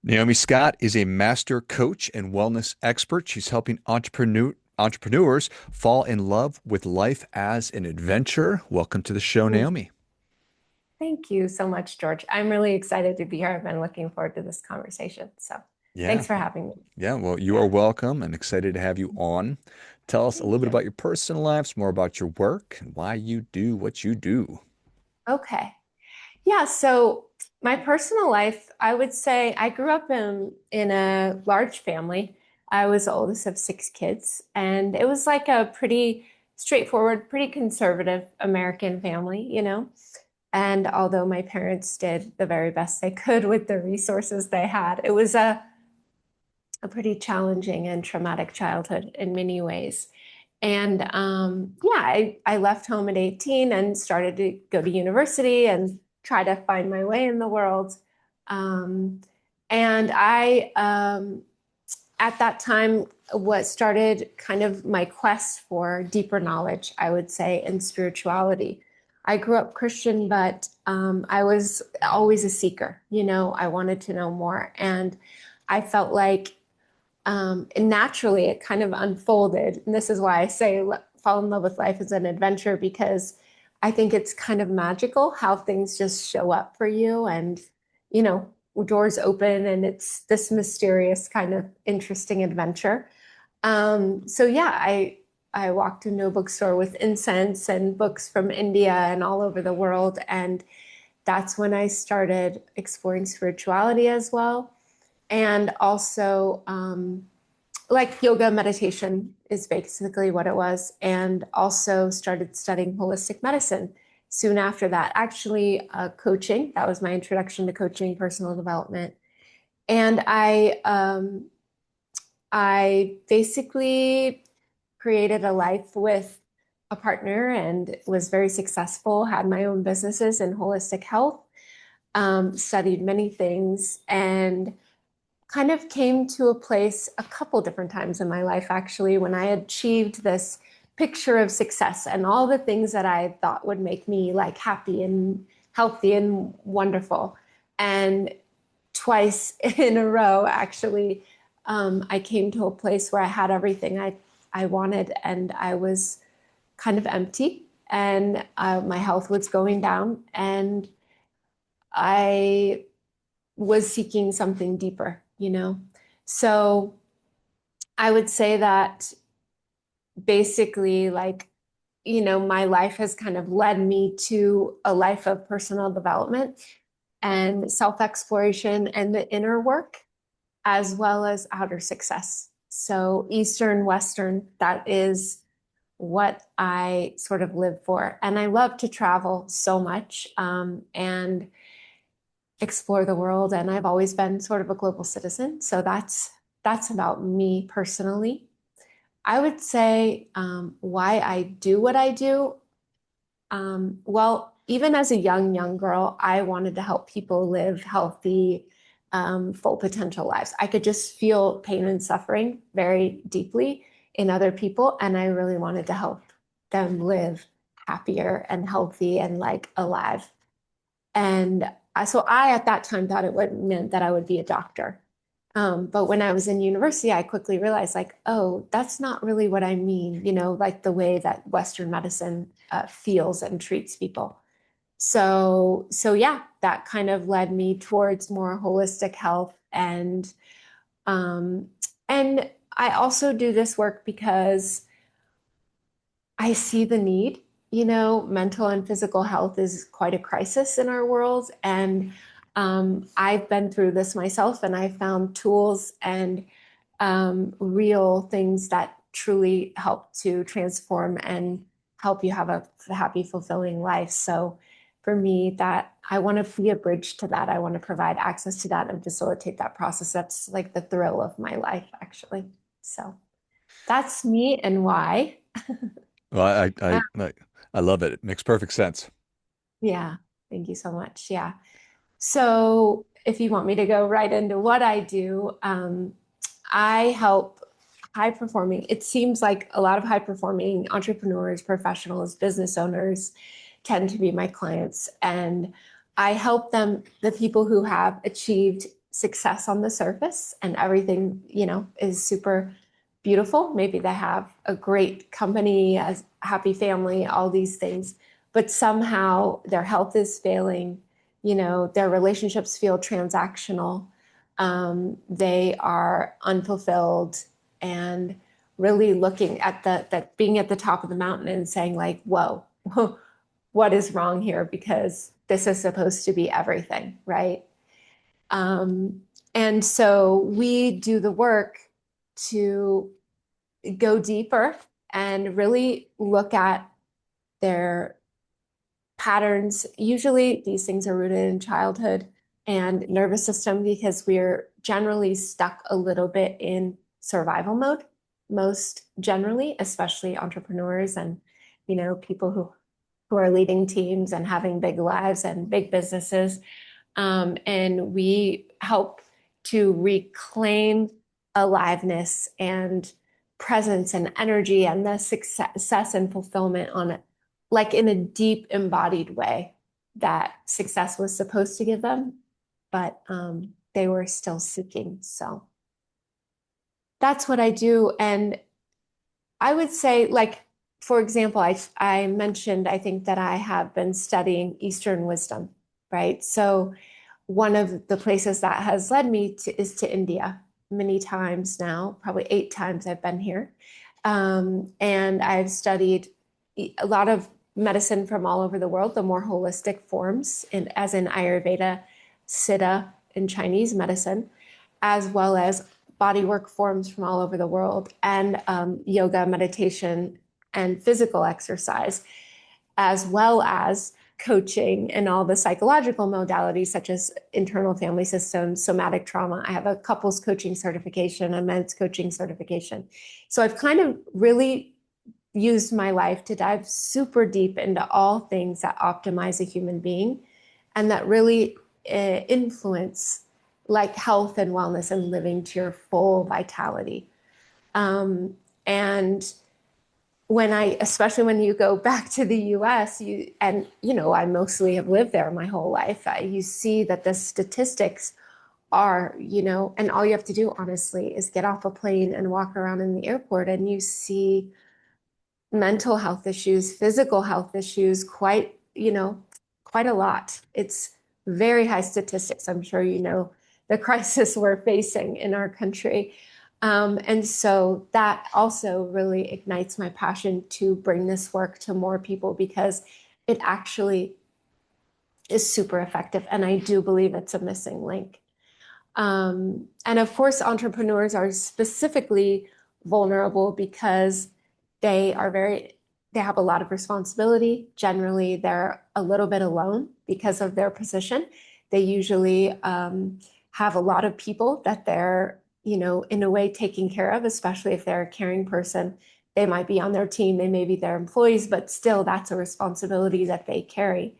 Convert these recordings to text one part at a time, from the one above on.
Naomi Scott is a master coach and wellness expert. She's helping entrepreneurs fall in love with life as an adventure. Welcome to the show, Mm. Naomi. Thank you so much, George. I'm really excited to be here. I've been looking forward to this conversation. So Yeah, thanks for having me. well, you are Yeah. welcome and excited to have you on. Tell us a little Thank bit you. about your personal lives, more about your work, and why you do what you do. Okay. Yeah. So my personal life, I would say I grew up in a large family. I was the oldest of six kids, and it was like a pretty straightforward, pretty conservative American family. And although my parents did the very best they could with the resources they had, it was a pretty challenging and traumatic childhood in many ways. And yeah, I left home at 18 and started to go to university and try to find my way in the world. Um, and at that time, what started kind of my quest for deeper knowledge, I would say, and spirituality. I grew up Christian, but I was always a seeker. I wanted to know more. And I felt like and naturally it kind of unfolded. And this is why I say fall in love with life as an adventure, because I think it's kind of magical how things just show up for you and, you know, doors open and it's this mysterious kind of interesting adventure. So yeah, I walked into a bookstore with incense and books from India and all over the world. And that's when I started exploring spirituality as well. And also, like yoga meditation is basically what it was, and also started studying holistic medicine soon after that. Actually, coaching, that was my introduction to coaching, personal development. And I basically created a life with a partner and was very successful, had my own businesses in holistic health, studied many things, and kind of came to a place a couple different times in my life, actually, when I achieved this picture of success and all the things that I thought would make me like happy and healthy and wonderful. And twice in a row, actually, I came to a place where I had everything I wanted, and I was kind of empty, and my health was going down, and I was seeking something deeper. So I would say that basically, like, my life has kind of led me to a life of personal development and self exploration and the inner work, as well as outer success. So, Eastern, Western, that is what I sort of live for. And I love to travel so much and explore the world. And I've always been sort of a global citizen. So that's about me personally. I would say why I do what I do. Well, even as a young girl, I wanted to help people live healthy, full potential lives. I could just feel pain and suffering very deeply in other people, and I really wanted to help them live happier and healthy and like alive. And so I, at that time, thought it would meant that I would be a doctor. But when I was in university, I quickly realized, like, oh, that's not really what I mean, like the way that Western medicine feels and treats people. So yeah, that kind of led me towards more holistic health, um, and I also do this work because I see the need. Mental and physical health is quite a crisis in our world. And I've been through this myself, and I found tools and real things that truly help to transform and help you have a happy, fulfilling life. So for me, that I want to be a bridge to that. I want to provide access to that and facilitate that process. That's like the thrill of my life, actually. So that's me and why. Well, I love it. It makes perfect sense. Yeah, thank you so much. Yeah. So if you want me to go right into what I do, I help high performing. It seems like a lot of high performing entrepreneurs, professionals, business owners tend to be my clients. And I help them, the people who have achieved success on the surface and everything, is super beautiful. Maybe they have a great company, a happy family, all these things, but somehow their health is failing, their relationships feel transactional. They are unfulfilled and really looking at that being at the top of the mountain and saying like, whoa, what is wrong here? Because this is supposed to be everything, right? Um, and so we do the work to go deeper and really look at their patterns. Usually these things are rooted in childhood and nervous system because we're generally stuck a little bit in survival mode, most generally, especially entrepreneurs and, people who are leading teams and having big lives and big businesses. And we help to reclaim aliveness and presence and energy and the success and fulfillment on it, like in a deep embodied way that success was supposed to give them, but they were still seeking. So that's what I do. And I would say, like, for example, I mentioned, I think that I have been studying Eastern wisdom, right? So one of the places that has led me is to India many times now, probably 8 times I've been here. And I've studied a lot of medicine from all over the world, the more holistic forms, as in Ayurveda, Siddha, and Chinese medicine, as well as bodywork forms from all over the world, and yoga, meditation, and physical exercise, as well as coaching and all the psychological modalities such as internal family systems, somatic trauma. I have a couples coaching certification, a men's coaching certification. So I've kind of really used my life to dive super deep into all things that optimize a human being and that really influence like health and wellness and living to your full vitality. And especially when you go back to the US, I mostly have lived there my whole life, you see that the statistics are, and all you have to do, honestly, is get off a plane and walk around in the airport and you see mental health issues, physical health issues, quite a lot. It's very high statistics. I'm sure you know the crisis we're facing in our country. And so that also really ignites my passion to bring this work to more people because it actually is super effective. And I do believe it's a missing link. And of course, entrepreneurs are specifically vulnerable because they are they have a lot of responsibility. Generally, they're a little bit alone because of their position. They usually have a lot of people that they're, in a way taking care of, especially if they're a caring person. They might be on their team, they may be their employees, but still that's a responsibility that they carry.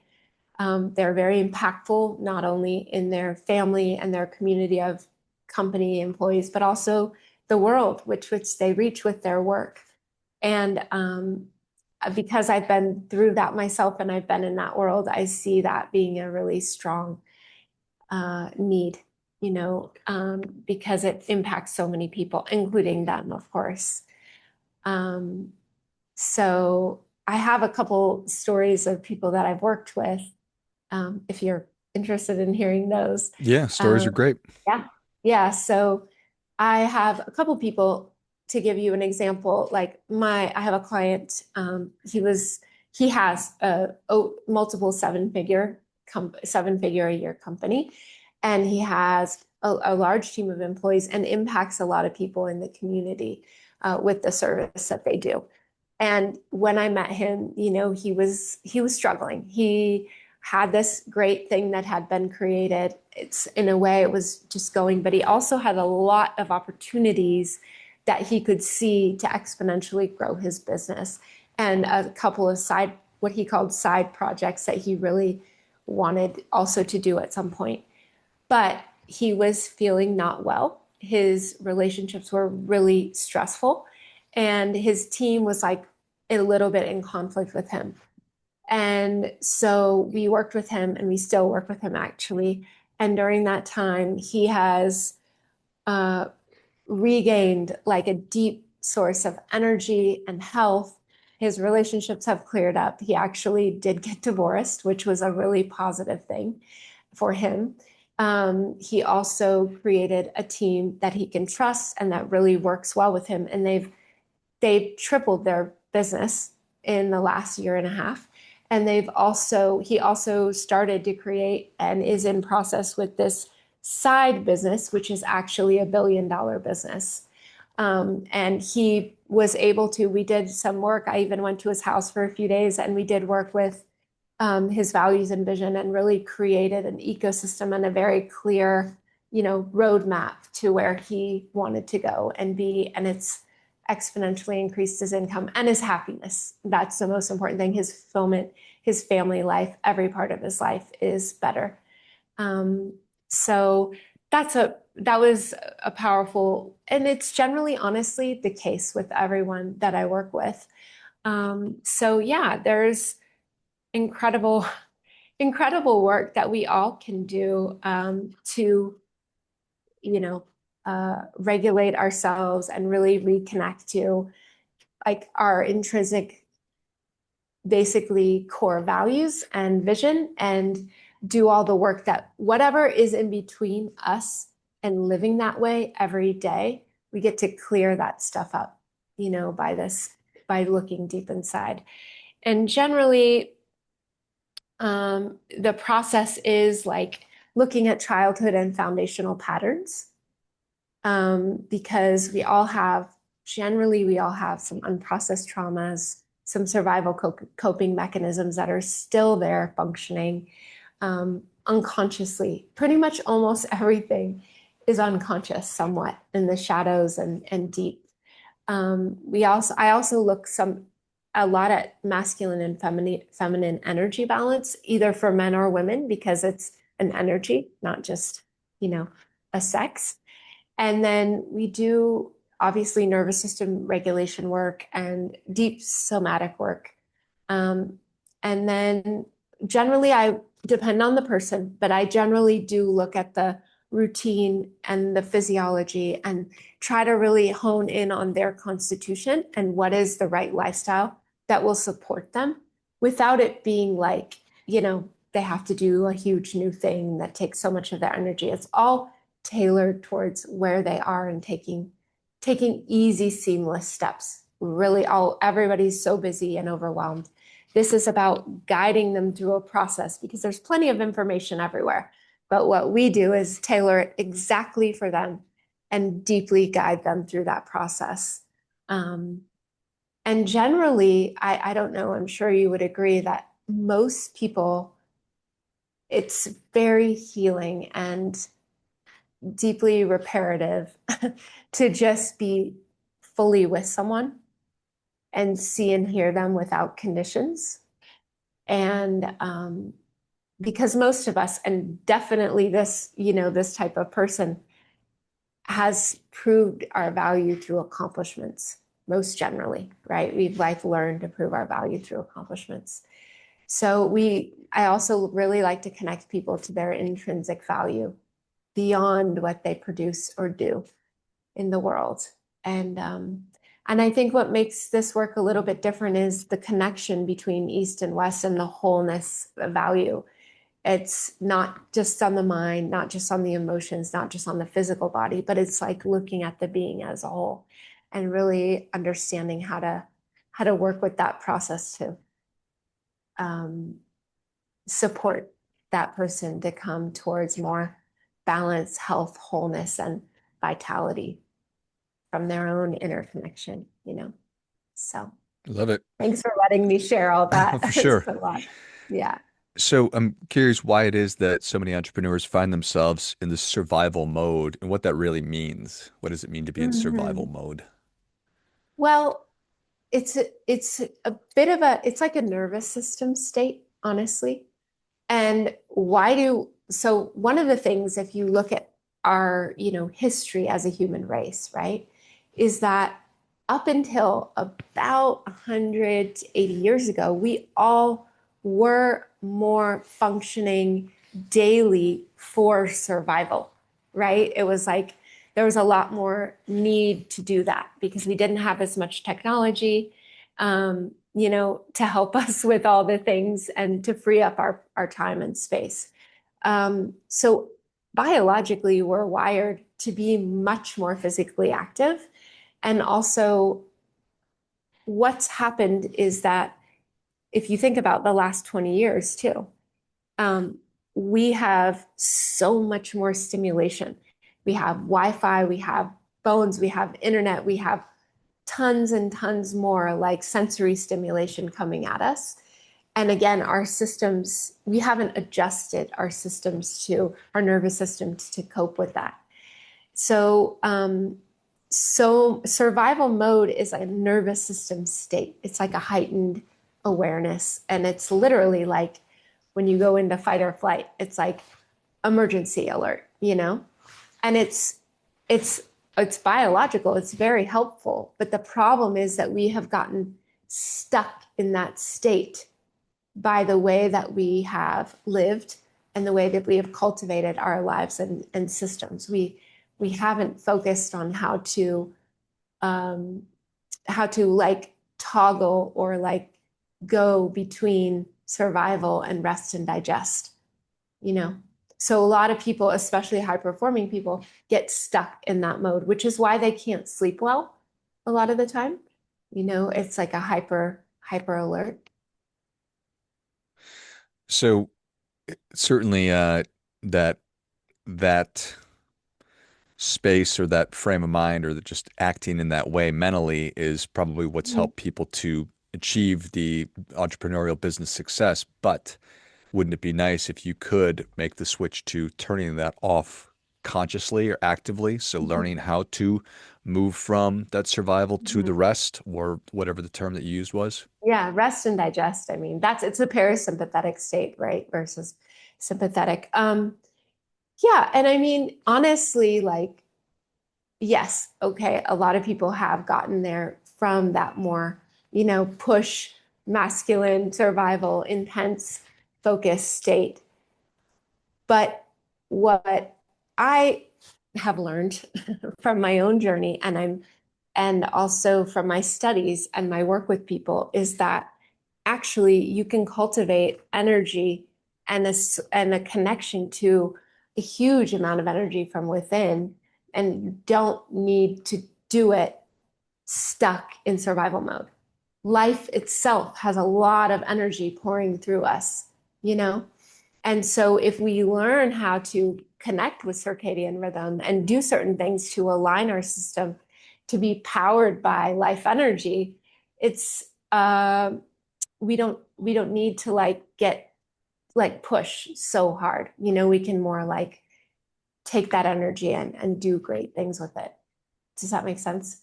They're very impactful, not only in their family and their community of company employees, but also the world which they reach with their work. And because I've been through that myself and I've been in that world, I see that being a really strong need, because it impacts so many people, including them, of course. Um, so I have a couple stories of people that I've worked with if you're interested in hearing those. Yeah, stories Um, are great. yeah. Yeah. So I have a couple people to give you an example. Like I have a client, he has multiple seven figure a year company, and he has a large team of employees and impacts a lot of people in the community with the service that they do. And when I met him, he was struggling. He had this great thing that had been created. It's in a way it was just going, but he also had a lot of opportunities that he could see to exponentially grow his business and a couple of what he called side projects that he really wanted also to do at some point. But he was feeling not well. His relationships were really stressful, and his team was like a little bit in conflict with him. And so we worked with him and we still work with him actually. And during that time, he has uh, regained like a deep source of energy and health. His relationships have cleared up. He actually did get divorced, which was a really positive thing for him. He also created a team that he can trust and that really works well with him. And they've tripled their business in the last year and a half. And he also started to create and is in process with this side business, which is actually $1 billion business. And he was able to, we did some work. I even went to his house for a few days and we did work with his values and vision and really created an ecosystem and a very clear, roadmap to where he wanted to go and be. And it's exponentially increased his income and his happiness. That's the most important thing. His fulfillment, his family life, every part of his life is better. So that was a powerful, and it's generally honestly the case with everyone that I work with. So yeah, there's incredible, incredible work that we all can do to, regulate ourselves and really reconnect to like our intrinsic, basically core values and vision, and do all the work that whatever is in between us and living that way every day, we get to clear that stuff up, by looking deep inside. And generally, the process is like looking at childhood and foundational patterns, because generally, we all have some unprocessed traumas, some survival coping mechanisms that are still there functioning unconsciously. Pretty much almost everything is unconscious somewhat in the shadows and deep. I also look a lot at masculine and feminine energy balance, either for men or women, because it's an energy, not just, a sex. And then we do obviously nervous system regulation work and deep somatic work. Um, and then generally, I depend on the person, but I generally do look at the routine and the physiology and try to really hone in on their constitution and what is the right lifestyle that will support them without it being like, they have to do a huge new thing that takes so much of their energy. It's all tailored towards where they are and taking easy, seamless steps. Really, everybody's so busy and overwhelmed. This is about guiding them through a process because there's plenty of information everywhere. But what we do is tailor it exactly for them and deeply guide them through that process. And generally, I don't know, I'm sure you would agree that most people, it's very healing and deeply reparative to just be fully with someone and see and hear them without conditions. And because most of us, and definitely this type of person, has proved our value through accomplishments, most generally, right? We've learned to prove our value through accomplishments. So I also really like to connect people to their intrinsic value beyond what they produce or do in the world. And I think what makes this work a little bit different is the connection between East and West and the wholeness of value. It's not just on the mind, not just on the emotions, not just on the physical body, but it's like looking at the being as a whole and really understanding how to work with that process to support that person to come towards more balance, health, wholeness, and vitality from their own inner connection, So Love it. thanks for letting me share all that. For It's sure. a lot. Yeah. So I'm curious why it is that so many entrepreneurs find themselves in this survival mode and what that really means. What does it mean to be in survival Mhm. mode? Well, it's a bit of it's like a nervous system state, honestly. And so one of the things, if you look at our, history as a human race, right, is that up until about 180 years ago, we all were more functioning daily for survival, right? It was like there was a lot more need to do that because we didn't have as much technology, to help us with all the things and to free up our time and space. So biologically, we're wired to be much more physically active. And also, what's happened is that if you think about the last 20 years too, um, we have so much more stimulation. We have Wi-Fi, we have phones, we have internet, we have tons and tons more like sensory stimulation coming at us. And again, our systems, we haven't adjusted our systems to our nervous systems to cope with that. So, so survival mode is a nervous system state. It's like a heightened awareness. And it's literally like when you go into fight or flight, it's like emergency alert. And it's it's biological, it's very helpful. But the problem is that we have gotten stuck in that state by the way that we have lived and the way that we have cultivated our lives and systems. We haven't focused on um, how to like toggle or like go between survival and rest and digest, you know. So a lot of people, especially high performing people, get stuck in that mode, which is why they can't sleep well a lot of the time. It's like a hyper alert. So certainly that that space or that frame of mind or just acting in that way mentally is probably what's Mhm. helped people to achieve the entrepreneurial business success. But wouldn't it be nice if you could make the switch to turning that off consciously or actively? So learning how to move from that survival to the Mhm. rest, or whatever the term that you used was. Yeah, rest and digest. I mean, it's a parasympathetic state, right? Versus sympathetic. Yeah, and I mean, honestly, like, yes, okay, a lot of people have gotten there from that more, push, masculine, survival, intense, focused state. But what I have learned from my own journey and also from my studies and my work with people is that actually you can cultivate energy and a connection to a huge amount of energy from within, and you don't need to do it stuck in survival mode. Life itself has a lot of energy pouring through us, you know? And so if we learn how to connect with circadian rhythm and do certain things to align our system to be powered by life energy, it's we don't need to like get like push so hard. We can more like take that energy and do great things with it. Does that make sense?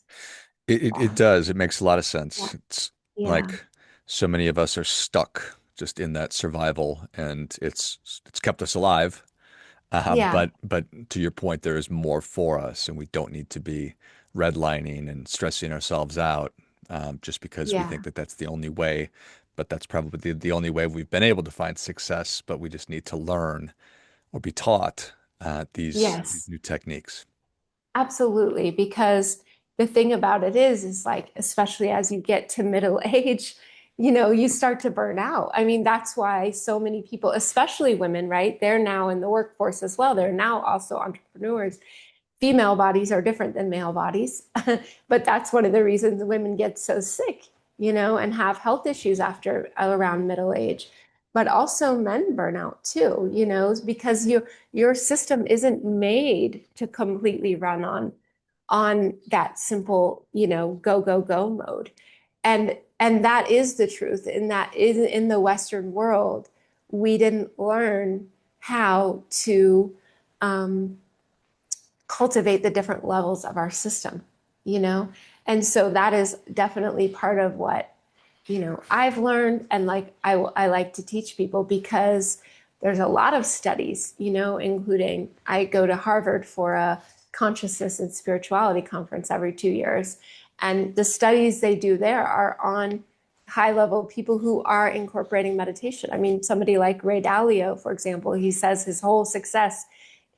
It does. It makes a lot of Yeah. sense. It's Yeah. like so many of us are stuck just in that survival, and it's kept us alive. Yeah. But to your point, there is more for us, and we don't need to be redlining and stressing ourselves out just because we think Yeah. that that's the only way. But that's probably the only way we've been able to find success. But we just need to learn or be taught these Yes. new techniques. Absolutely, because the thing about it is like, especially as you get to middle age, you start to burn out. I mean, that's why so many people, especially women, right? They're now in the workforce as well. They're now also entrepreneurs. Female bodies are different than male bodies, but that's one of the reasons women get so sick, and have health issues after around middle age. But also men burn out too, because your system isn't made to completely run on that simple, go go go mode. And that is the truth. And that is in the Western world, we didn't learn how to um, cultivate the different levels of our system, you know? And so that is definitely part of what, I've learned and like I like to teach people because there's a lot of studies, including I go to Harvard for a consciousness and spirituality conference every 2 years. And the studies they do there are on high level people who are incorporating meditation. I mean, somebody like Ray Dalio, for example, he says his whole success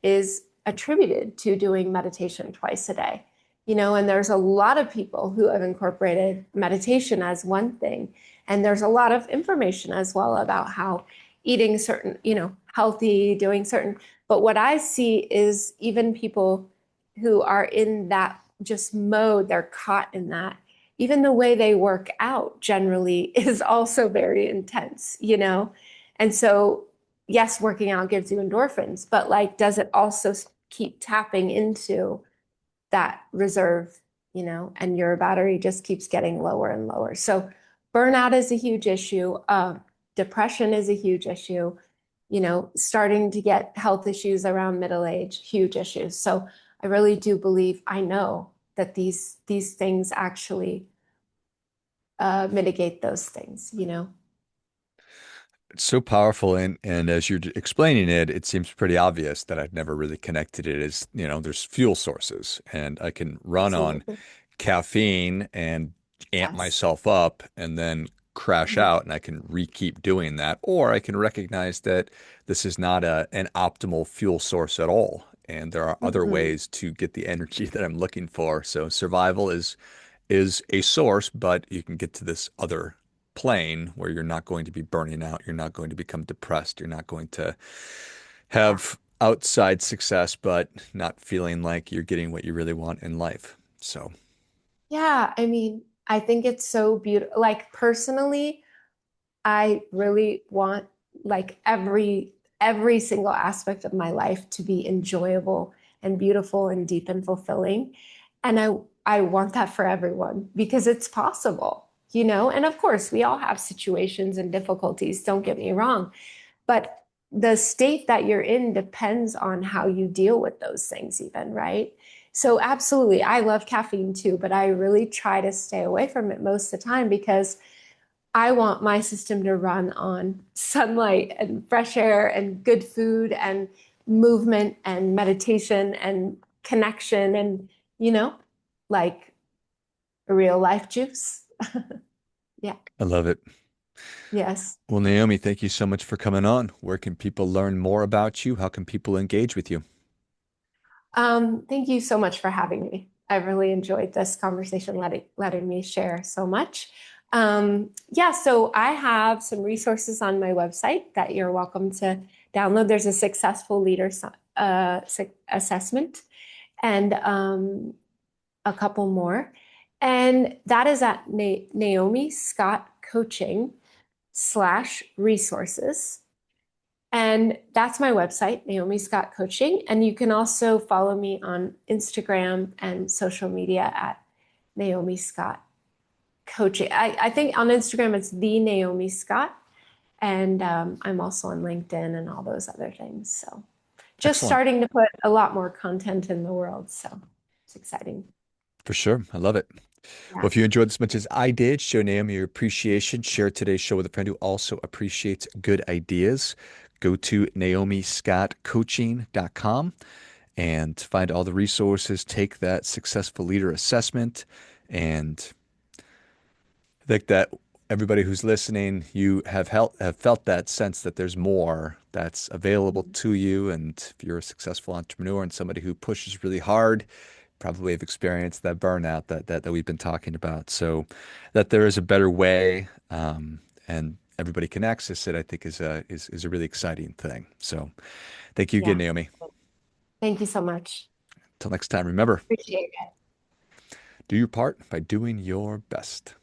is attributed to doing meditation twice a day. And there's a lot of people who have incorporated meditation as one thing. And there's a lot of information as well about how eating certain, healthy, doing certain. But what I see is even people who are in that just mode, they're caught in that. Even the way they work out generally is also very intense. And so yes, working out gives you endorphins, but like, does it also keep tapping into that reserve, and your battery just keeps getting lower and lower. So burnout is a huge issue. Depression is a huge issue. Starting to get health issues around middle age, huge issues. So I really do believe, I know that these things actually mitigate those things. It's so powerful, and as you're explaining it, it seems pretty obvious that I've never really connected it as, there's fuel sources, and I can run on Absolutely. caffeine and amp Yes. myself up and then crash Mhm. out, and I can keep doing that. Or I can recognize that this is not an optimal fuel source at all. And there are other Mhm. ways to get the energy that I'm looking for. So survival is a source, but you can get to this other plane where you're not going to be burning out, you're not going to become depressed, you're not going to Yeah. have outside success, but not feeling like you're getting what you really want in life. So. Yeah, I mean, I think it's so beautiful. Like personally, I really want like every single aspect of my life to be enjoyable and beautiful and deep and fulfilling. And I want that for everyone because it's possible. And of course, we all have situations and difficulties, don't get me wrong, but the state that you're in depends on how you deal with those things even, right? So absolutely, I love caffeine too, but I really try to stay away from it most of the time because I want my system to run on sunlight and fresh air and good food and movement and meditation and connection and, you know, like real life juice. Yeah. I love it. Yes. Well, Naomi, thank you so much for coming on. Where can people learn more about you? How can people engage with you? Thank you so much for having me. I really enjoyed this conversation, letting me share so much. Yeah, so I have some resources on my website that you're welcome to download. There's a successful leader assessment and a couple more. And that is at Naomi Scott Coaching/resources. And that's my website, Naomi Scott Coaching. And you can also follow me on Instagram and social media at Naomi Scott Coaching. I think on Instagram it's the Naomi Scott. And I'm also on LinkedIn and all those other things. So just Excellent. starting to put a lot more content in the world. So it's exciting. For sure. I love it. Well, Yeah. if you enjoyed this as much as I did, show Naomi your appreciation. Share today's show with a friend who also appreciates good ideas. Go to naomiscottcoaching.com and find all the resources. Take that successful leader assessment, and I think that everybody who's listening, you have felt that sense that there's more that's available to you. And if you're a successful entrepreneur and somebody who pushes really hard, probably have experienced that burnout that we've been talking about. So that there is a better way, and everybody can access it, I think is a really exciting thing. So thank you again, Yeah. Naomi. Thank you so much. Until next time, remember, Appreciate it. do your part by doing your best.